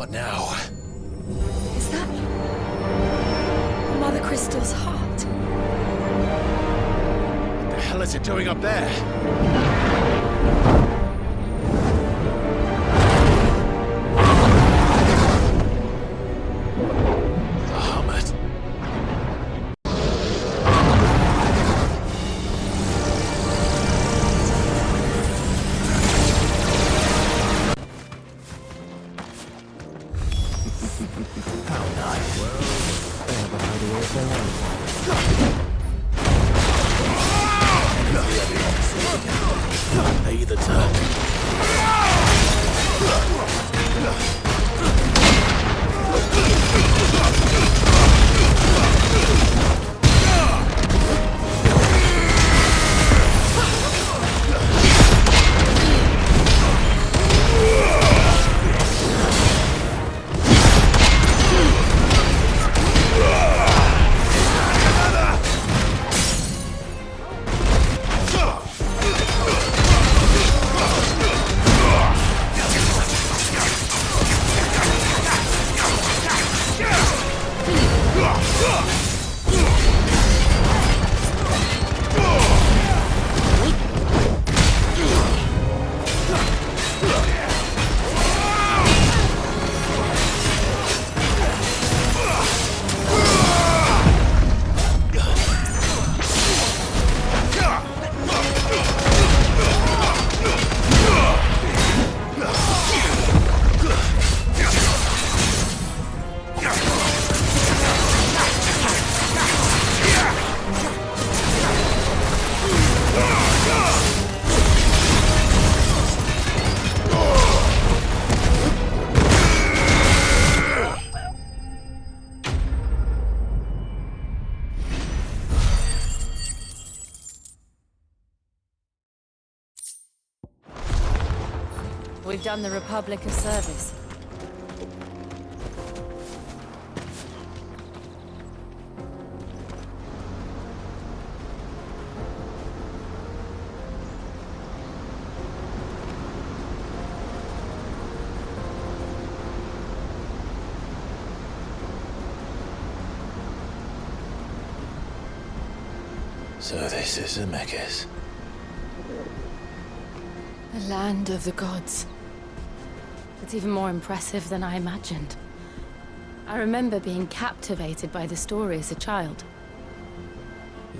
What now? Is that Mother Crystal's heart? What the hell is it doing up there? Bahamut. How nice. They have a hideaway of their own. Pay the turn. We've done the Republic a service. So this is Zemeckis. The land of the gods. It's even more impressive than I imagined. I remember being captivated by the story as a child.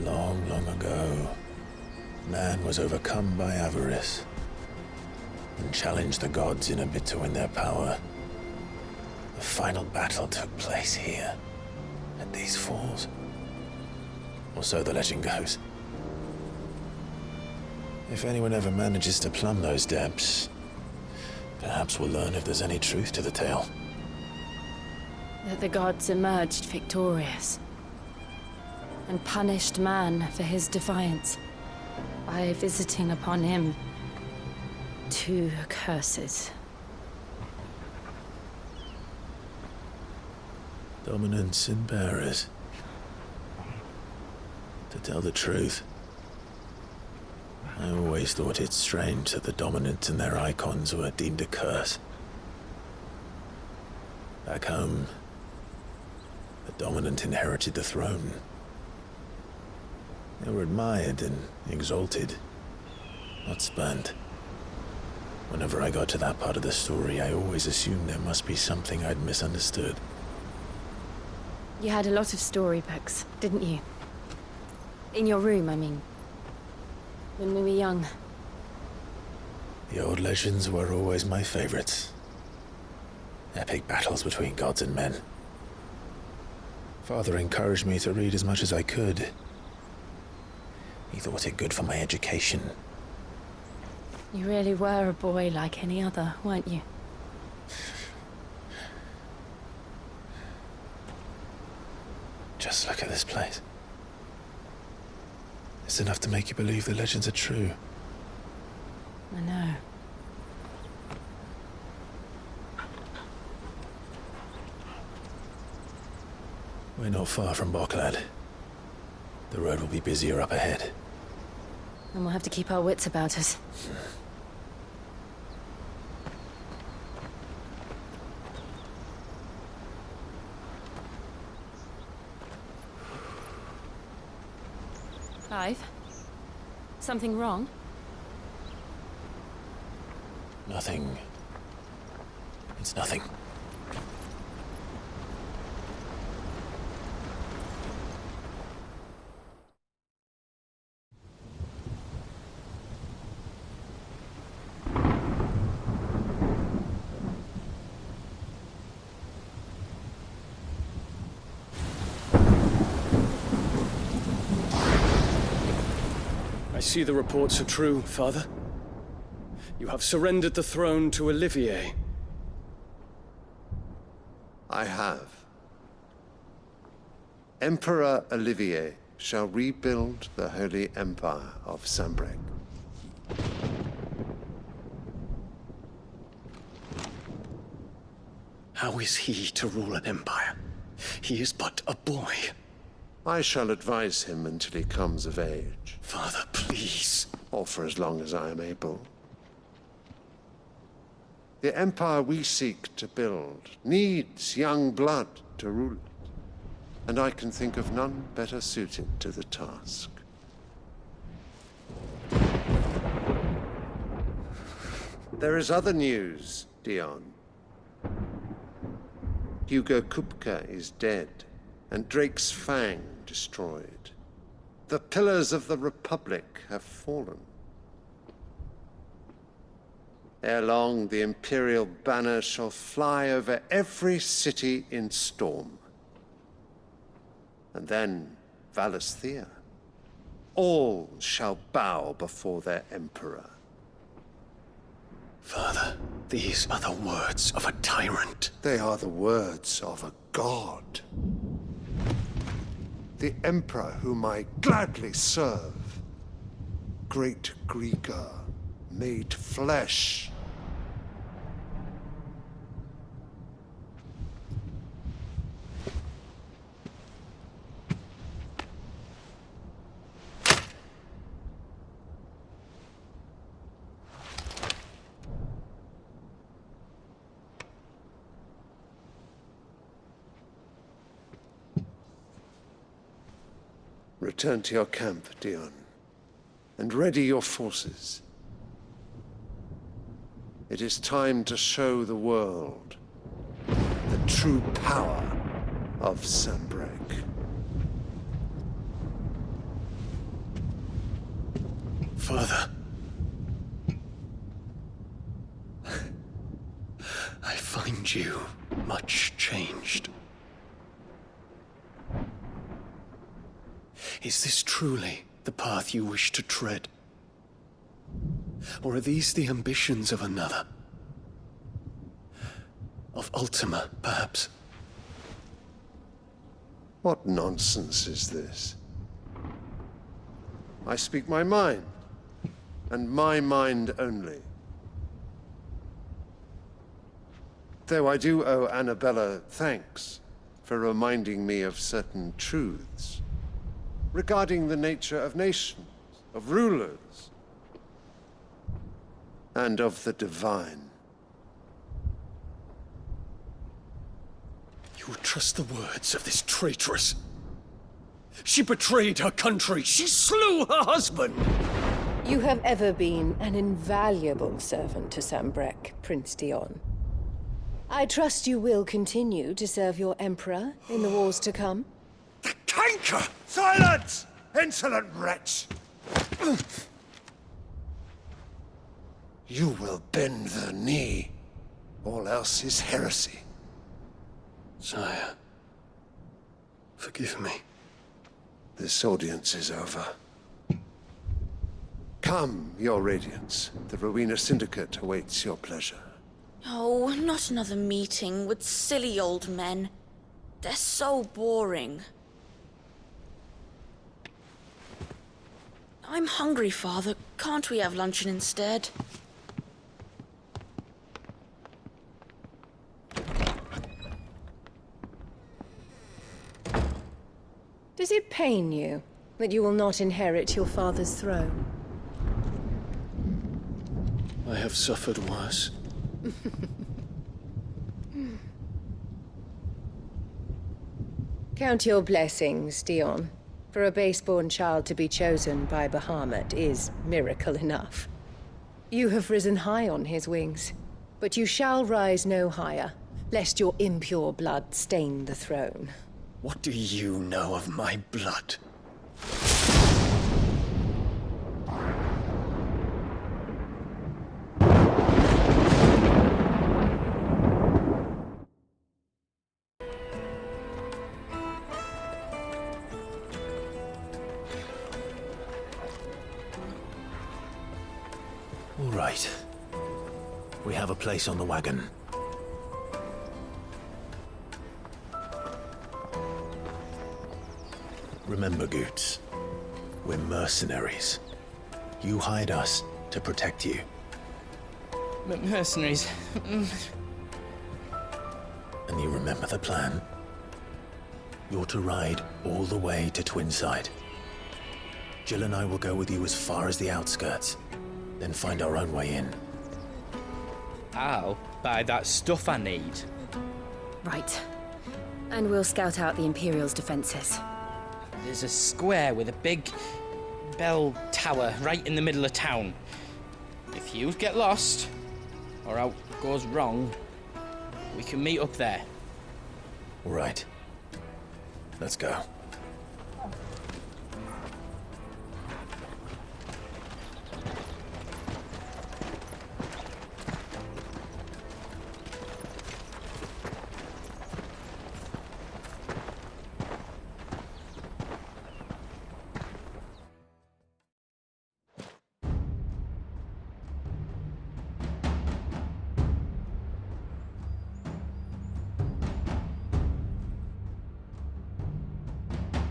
Long, long ago, man was overcome by avarice and challenged the gods in a bid to win their power. The final battle took place here, at these falls. Or so the legend goes. If anyone ever manages to plumb those depths, perhaps we'll learn if there's any truth to the tale. That the gods emerged victorious and punished man for his defiance by visiting upon him 2 curses. Dominance and bearers. To tell the truth, I always thought it strange that the dominant and their icons were deemed a curse. Back home, the dominant inherited the throne. They were admired and exalted, not spurned. Whenever I got to that part of the story, I always assumed there must be something I'd misunderstood. You had a lot of storybooks, didn't you? In your room, I mean. When we were young. The old legends were always my favorites. Epic battles between gods and men. Father encouraged me to read as much as I could. He thought it good for my education. You really were a boy like any other, weren't you? Just look at this place. It's enough to make you believe the legends are true. I know. We're not far from Boklad. The road will be busier up ahead. And we'll have to keep our wits about us. Clive? Something wrong? Nothing. It's nothing. I see the reports are true, Father. You have surrendered the throne to Olivier. I have. Emperor Olivier shall rebuild the Holy Empire of Sanbreque. How is he to rule an empire? He is but a boy. I shall advise him until he comes of age, Father, please. or for as long as I am able. The empire we seek to build needs young blood to rule it, and I can think of none better suited to the task. There is other news, Dion. Hugo Kupka is dead, and Drake's Fang destroyed. The pillars of the Republic have fallen. Ere long, the Imperial banner shall fly over every city in Storm. And then, Valisthea. All shall bow before their Emperor. Father, these are the words of a tyrant. They are the words of a god. The Emperor whom I gladly serve. Great Greager, made flesh. Return to your camp, Dion, and ready your forces. It is time to show the world the true power of Sanbreque. Father. I find you much changed. Is this truly the path you wish to tread? Or are these the ambitions of another? Of Ultima, perhaps? What nonsense is this? I speak my mind, and my mind only. Though I do owe Annabella thanks for reminding me of certain truths regarding the nature of nations, of rulers, and of the divine. You would trust the words of this traitress? She betrayed her country. She slew her husband. You have ever been an invaluable servant to Sanbreque, Prince Dion. I trust you will continue to serve your Emperor in the wars to come. The canker! Silence! Insolent wretch! You will bend the knee. All else is heresy. Sire, forgive me. This audience is over. Come, your Radiance. The Rowena Syndicate awaits your pleasure. Oh, not another meeting with silly old men. They're so boring. I'm hungry, Father. Can't we have luncheon instead? Does it pain you that you will not inherit your father's throne? I have suffered worse. Count your blessings, Dion. For a base-born child to be chosen by Bahamut is miracle enough. You have risen high on his wings, but you shall rise no higher, lest your impure blood stain the throne. What do you know of my blood? All right. We have a place on the wagon. Remember, Goots, we're mercenaries. You hide us to protect you. Mercenaries. And you remember the plan? You're to ride all the way to Twinside. Jill and I will go with you as far as the outskirts, then find our own way in. I'll buy that stuff I need. Right. And we'll scout out the Imperial's defenses. There's a square with a big bell tower right in the middle of town. If you get lost, or out goes wrong, we can meet up there. All right. Let's go.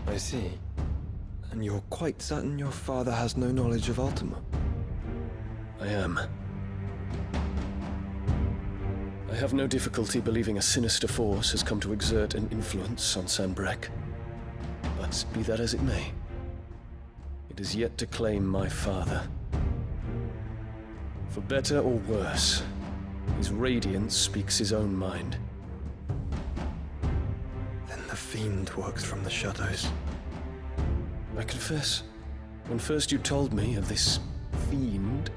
I see. And you're quite certain your father has no knowledge of Ultima? I am. I have no difficulty believing a sinister force has come to exert an influence on Sanbreque. But be that as it may, it is yet to claim my father. For better or worse, his radiance speaks his own mind. Then the fiend works from the shadows. I confess, when first you told me of this fiend,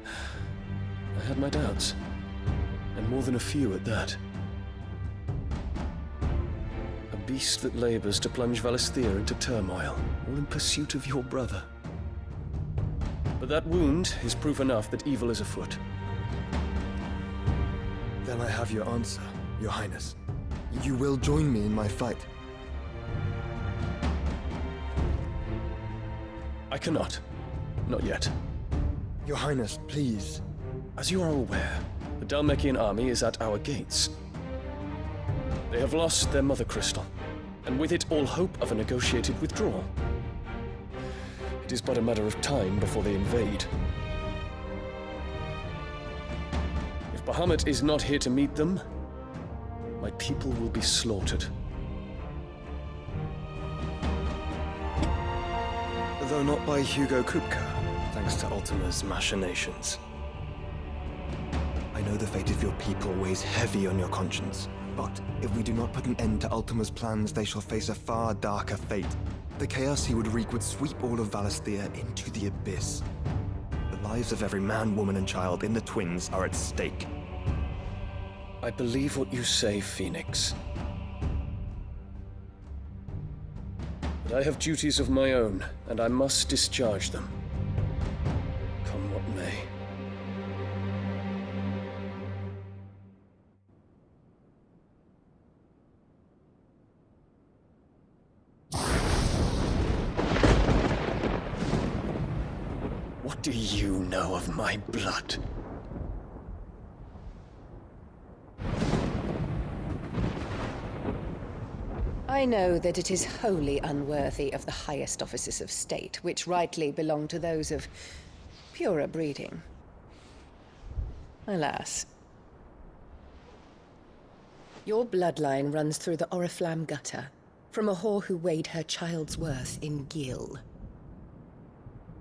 I had my doubts. And more than a few at that. A beast that labors to plunge Valisthea into turmoil, all in pursuit of your brother. But that wound is proof enough that evil is afoot. Then I have your answer, Your Highness. You will join me in my fight. I cannot. Not yet. Your Highness, please. As you are aware, the Dhalmekian army is at our gates. They have lost their mother crystal, and with it all hope of a negotiated withdrawal. It is but a matter of time before they invade. If Bahamut is not here to meet them, my people will be slaughtered. Though not by Hugo Kupka, thanks to Ultima's machinations. I know the fate of your people weighs heavy on your conscience, but if we do not put an end to Ultima's plans, they shall face a far darker fate. The chaos he would wreak would sweep all of Valisthea into the abyss. The lives of every man, woman, and child in the Twins are at stake. I believe what you say, Phoenix. But I have duties of my own, and I must discharge them. Come what may. What do you know of my blood? I know that it is wholly unworthy of the highest offices of state, which rightly belong to those of purer breeding. Alas. Your bloodline runs through the Oriflamme gutter, from a whore who weighed her child's worth in gil.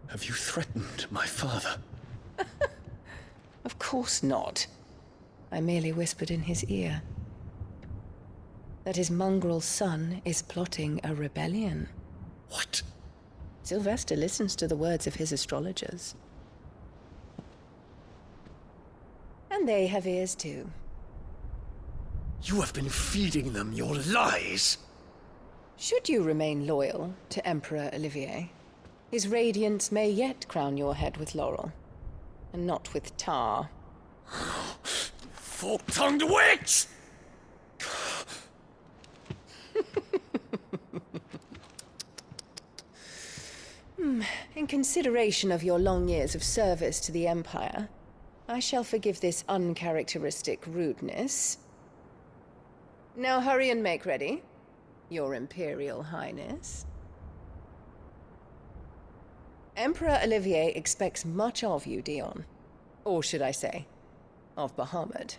Have you threatened my father? Of course not. I merely whispered in his ear that his mongrel son is plotting a rebellion. What? Sylvester listens to the words of his astrologers. And they have ears too. You have been feeding them your lies! Should you remain loyal to Emperor Olivier, his radiance may yet crown your head with laurel, and not with tar. Fork-tongued witch! In consideration of your long years of service to the Empire, I shall forgive this uncharacteristic rudeness. Now hurry and make ready, Your Imperial Highness. Emperor Olivier expects much of you, Dion. Or should I say, of Bahamut.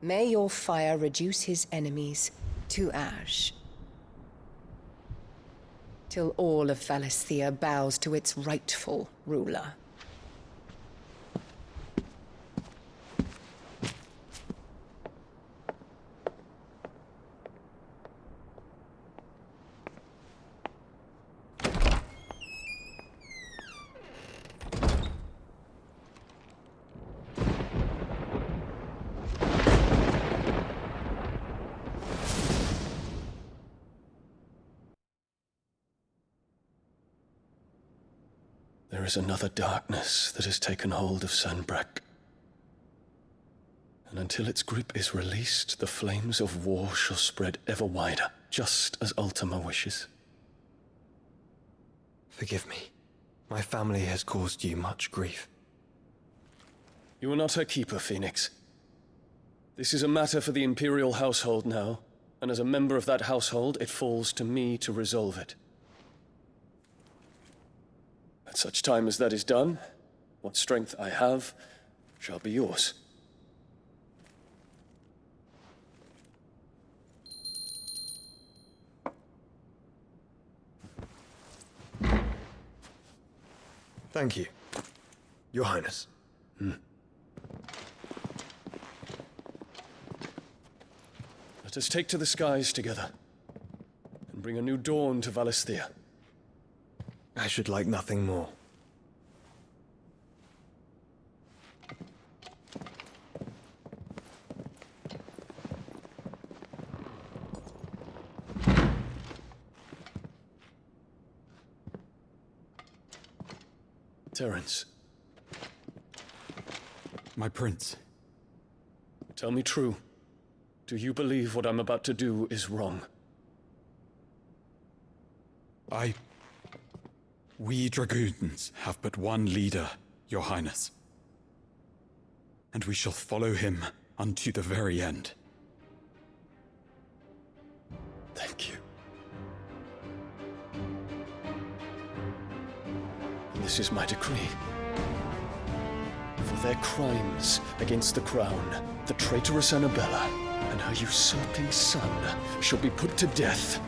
May your fire reduce his enemies to ash, till all of Valisthea bows to its rightful ruler. There is another darkness that has taken hold of Sanbreque. And until its grip is released, the flames of war shall spread ever wider, just as Ultima wishes. Forgive me. My family has caused you much grief. You are not her keeper, Phoenix. This is a matter for the Imperial household now, and as a member of that household, it falls to me to resolve it. At such time as that is done, what strength I have shall be yours. Thank you, Your Highness. Let us take to the skies together, and bring a new dawn to Valisthea. I should like nothing more. Terence, My prince. tell me true. Do you believe what I'm about to do is wrong? We dragoons have but one leader, Your Highness. And we shall follow him unto the very end. Thank you. And this is my decree. For their crimes against the crown, the traitorous Annabella and her usurping son shall be put to death,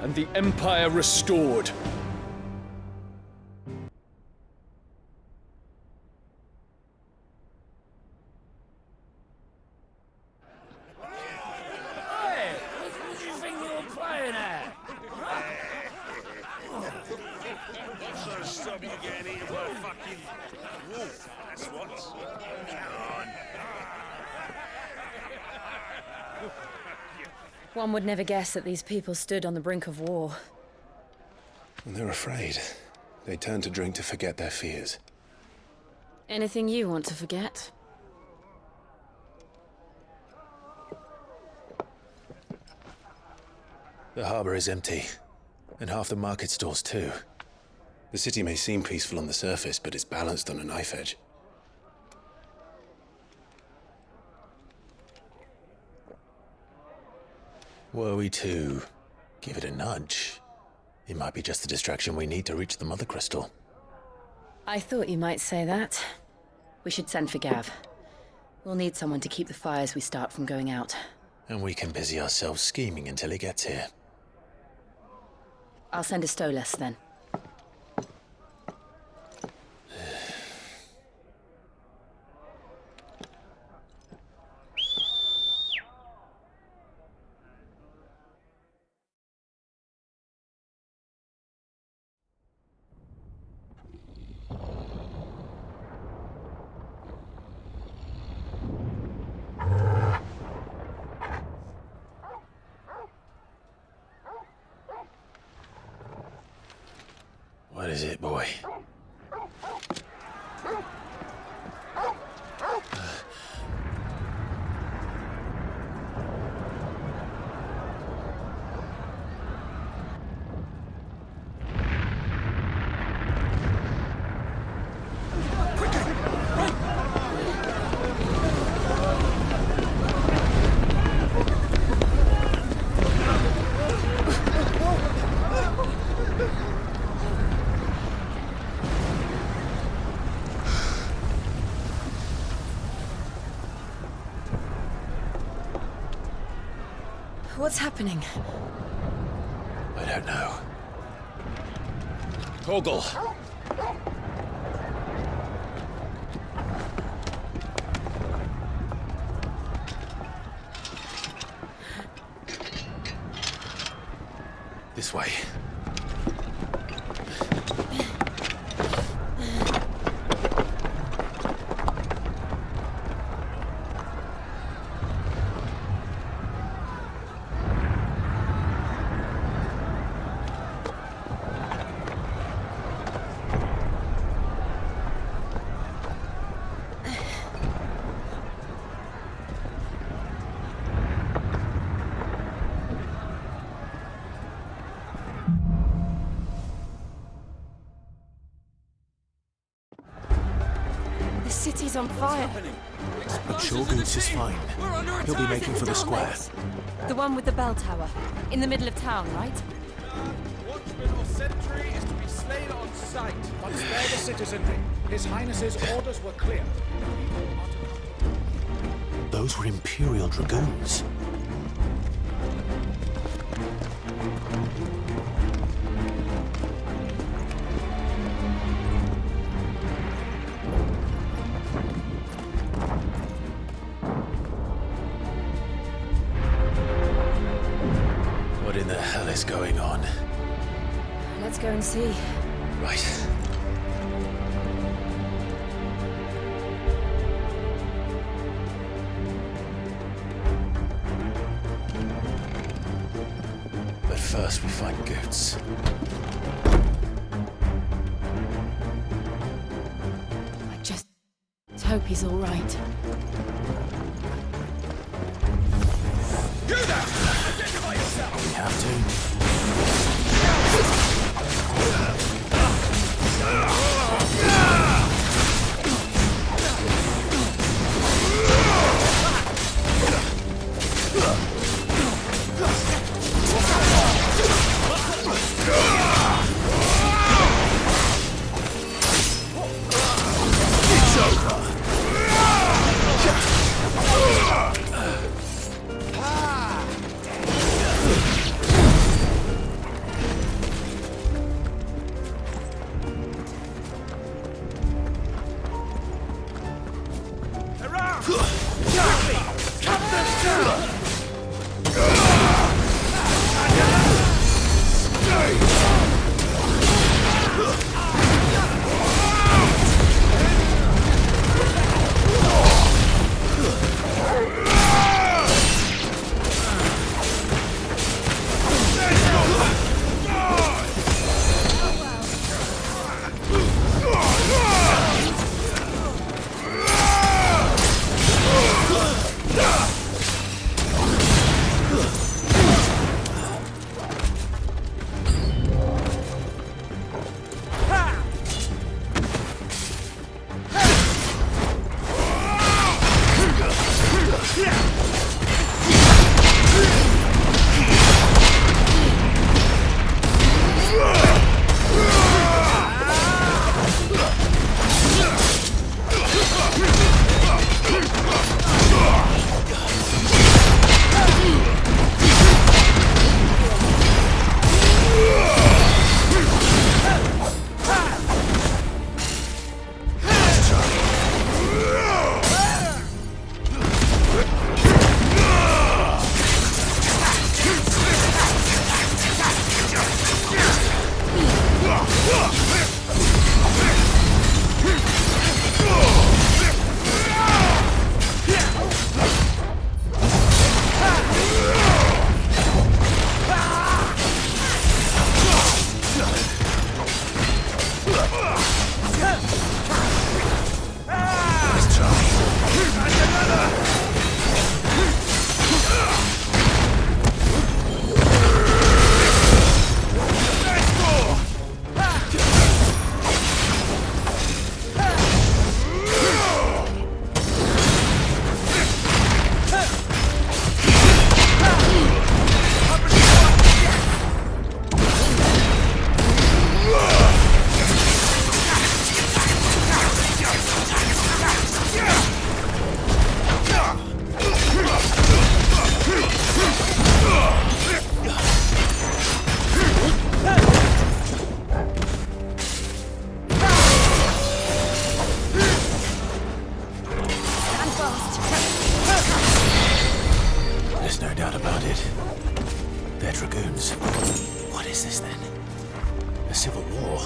and the Empire restored. Stop you getting eaten by a fucking wolf. That's what. Come on. One would never guess that these people stood on the brink of war. And they're afraid. They turn to drink to forget their fears. Anything you want to forget? The harbor is empty, and half the market stalls too. The city may seem peaceful on the surface, but it's balanced on a knife edge. Were we to give it a nudge, it might be just the distraction we need to reach the Mother Crystal. I thought you might say that. We should send for Gav. We'll need someone to keep the fires we start from going out. And we can busy ourselves scheming until he gets here. I'll send a Stolas then. is it, boy? What's happening? I don't know. Torgal! This way. The city's on fire. But Shogun's is fine. He'll be making for the square. The one with the bell tower. In the middle of town, right? Watchman or sentry is to be slain on sight, but spare the citizenry. His Highness's orders were clear. Those were Imperial Dragoons. What in the hell is going on? Let's go and see. Right. But first we find Goots. I just hope he's all right. You there! Identify yourself! We have to. Their dragoons. What is this then? A civil war?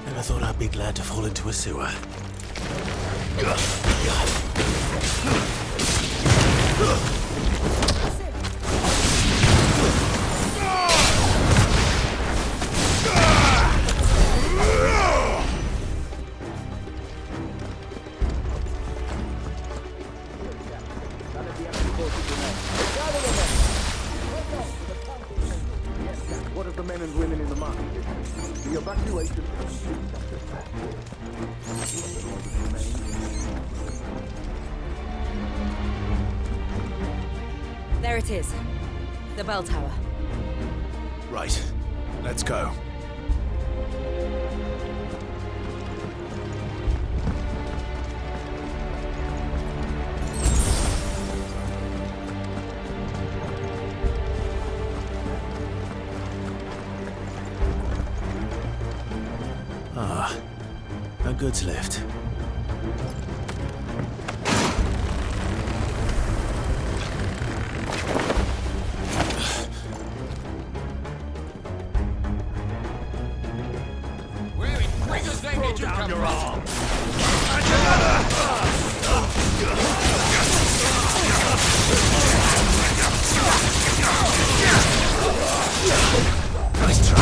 Never thought I'd be glad to fall into a sewer. What of the men and women in the market? The evacuation. There it is. The bell tower. Right. Let's go. Ah, a goods lift. Nice try.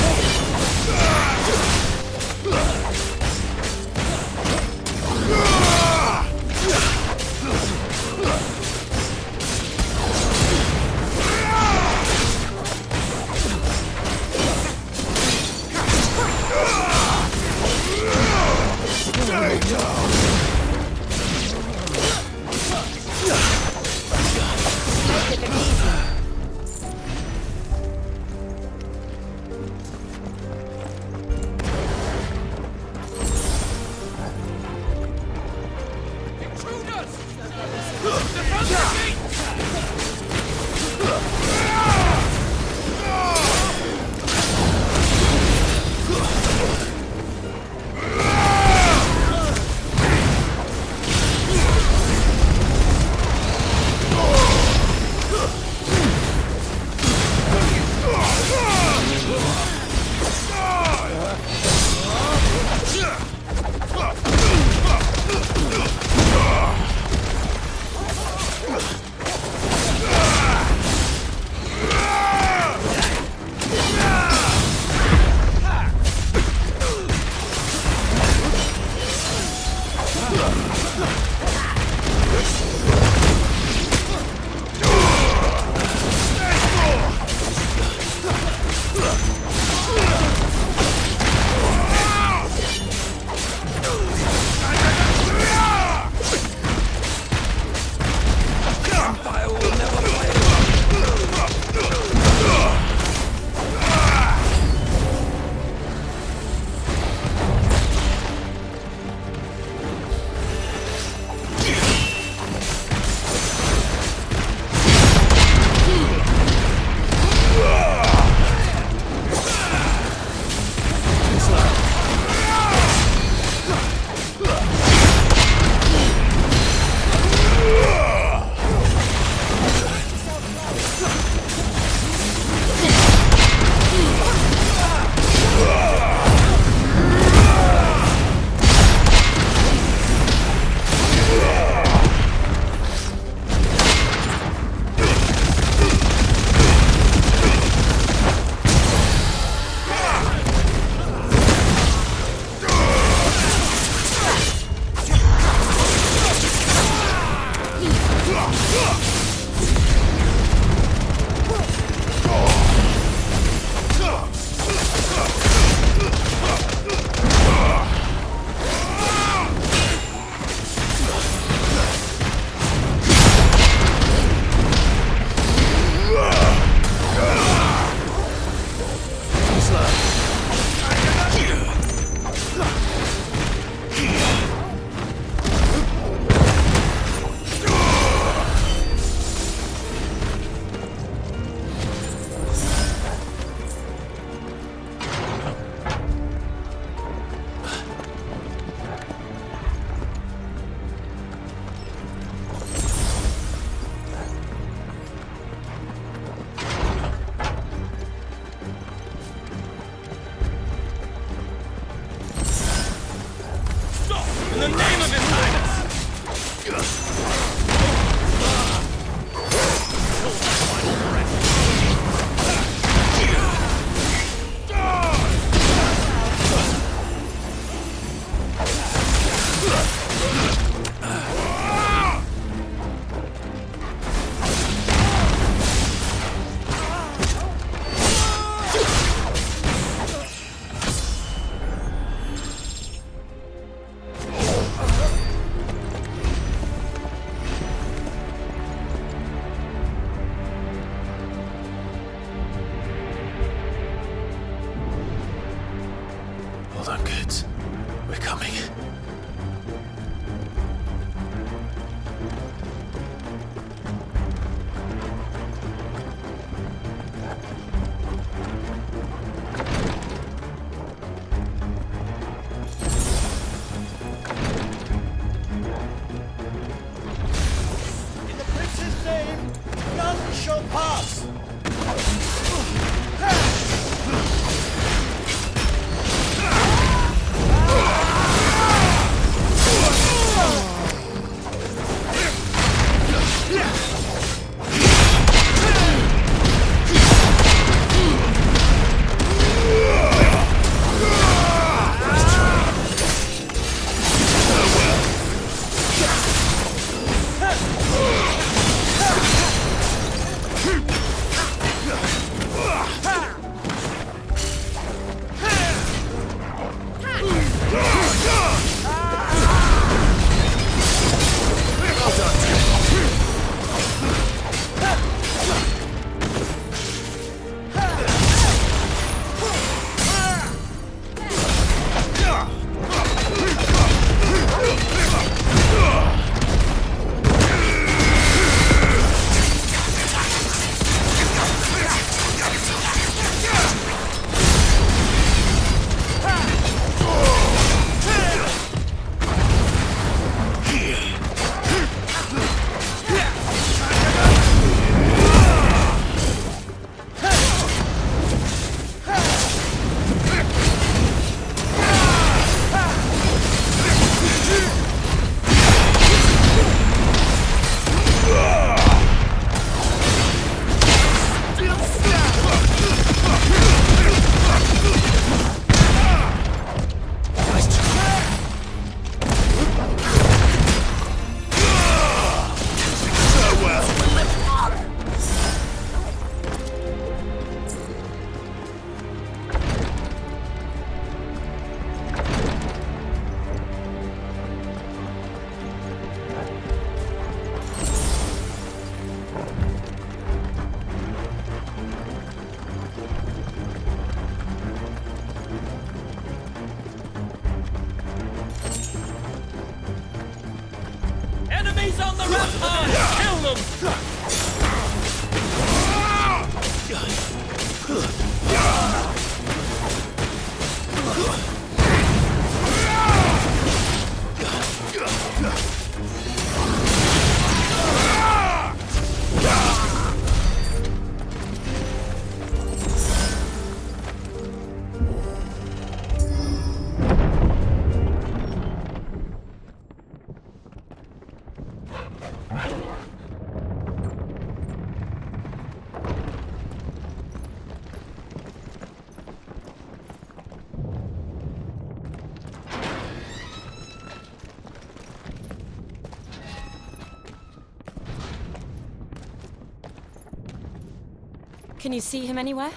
Can you see him anywhere?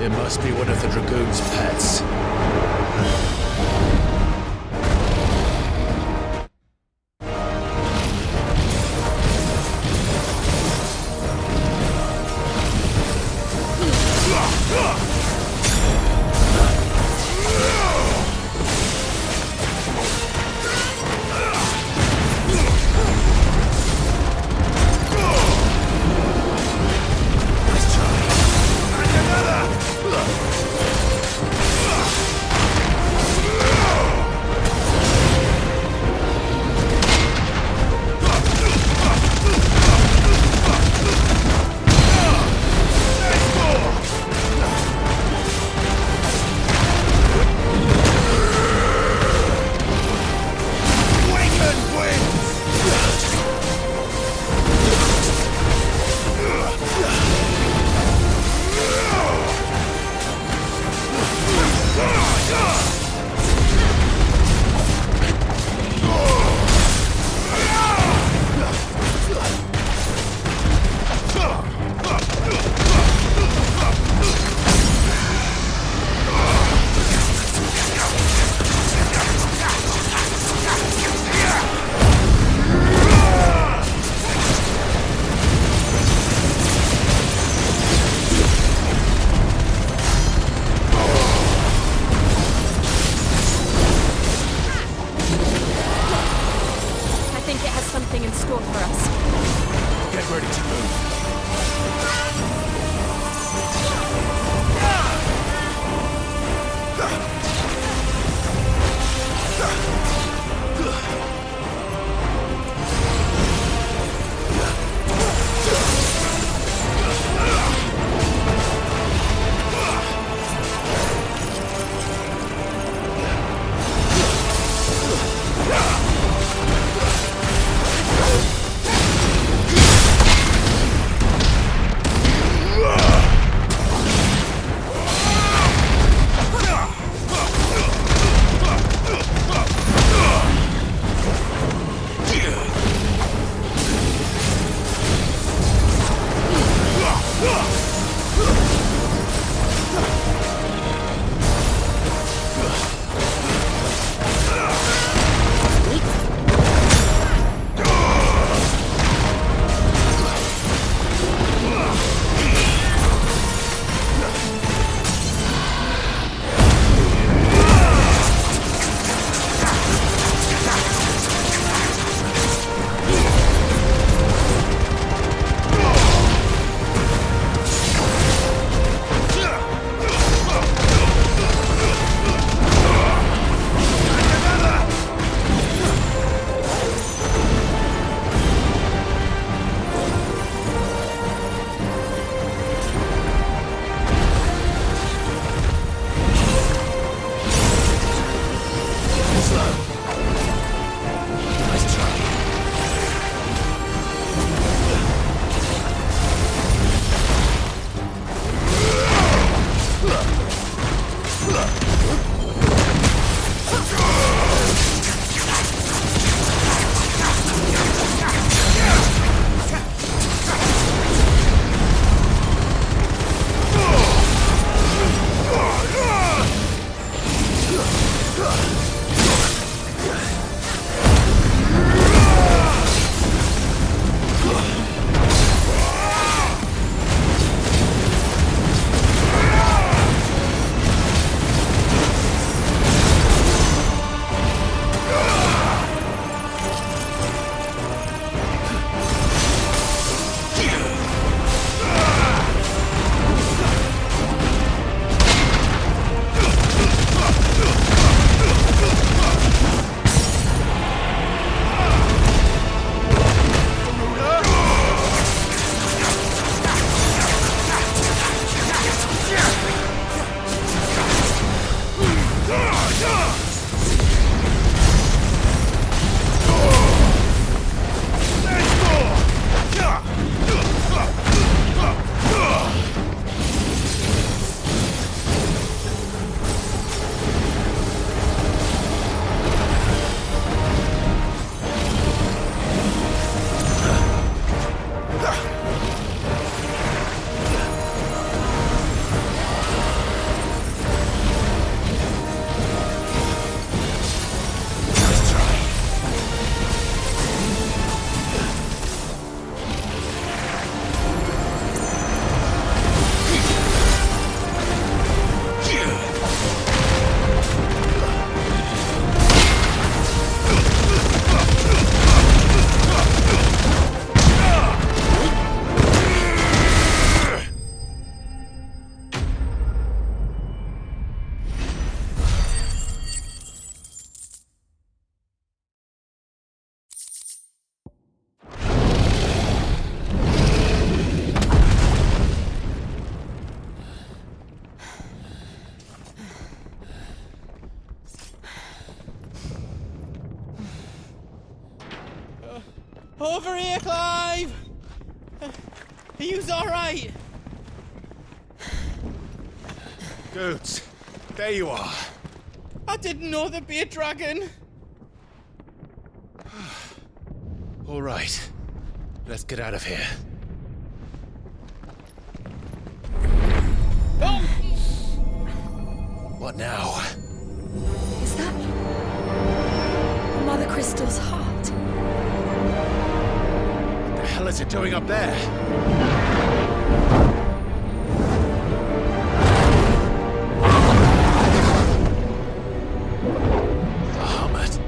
It must be one of the Dragoon's pets. Something in store for us. Get ready to move. Over here, Clive! Are you alright? Goods, there you are. I didn't know there'd be a dragon. All right, let's get out of here. Oh! What now? Is that Mother Crystal's heart? What the hell is it doing up there? Bahamut.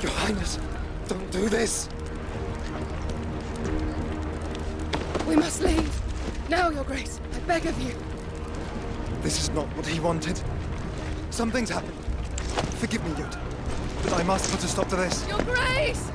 Your Highness, don't do this! We must leave. Now, Your Grace. I beg of you. This is not what he wanted. Something's happened. Forgive me, Yoda, but I must put a stop to this. Your Grace!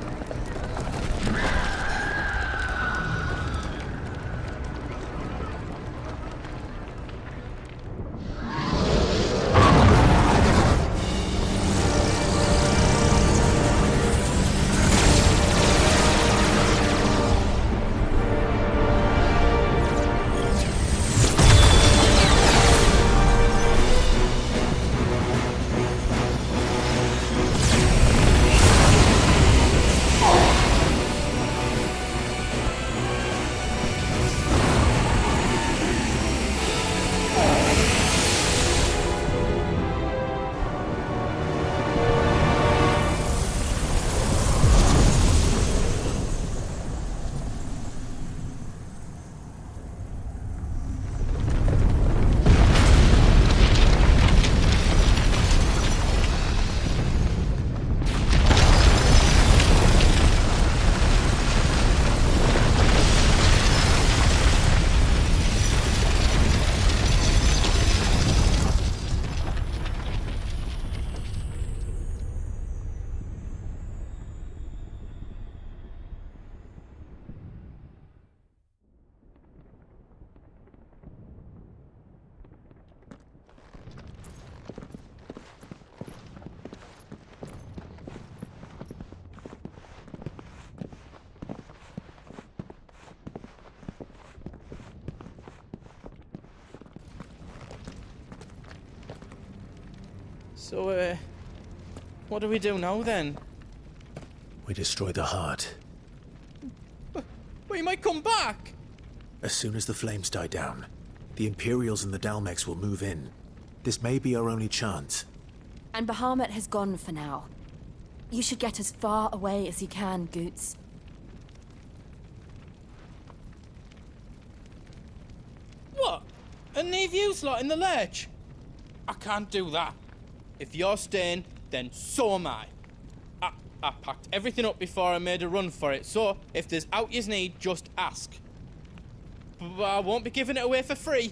So, what do we do now then? We destroy the heart. We might come back! As soon as the flames die down, the Imperials and the Dalmex will move in. This may be our only chance. And Bahamut has gone for now. You should get as far away as you can, Goots. What? And leave you lot in the lurch? I can't do that. If you're staying, then so am I. I packed everything up before I made a run for it, so if there's out you need, just ask. But I won't be giving it away for free.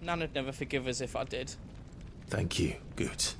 Nana'd never forgive us if I did. Thank you, Goots.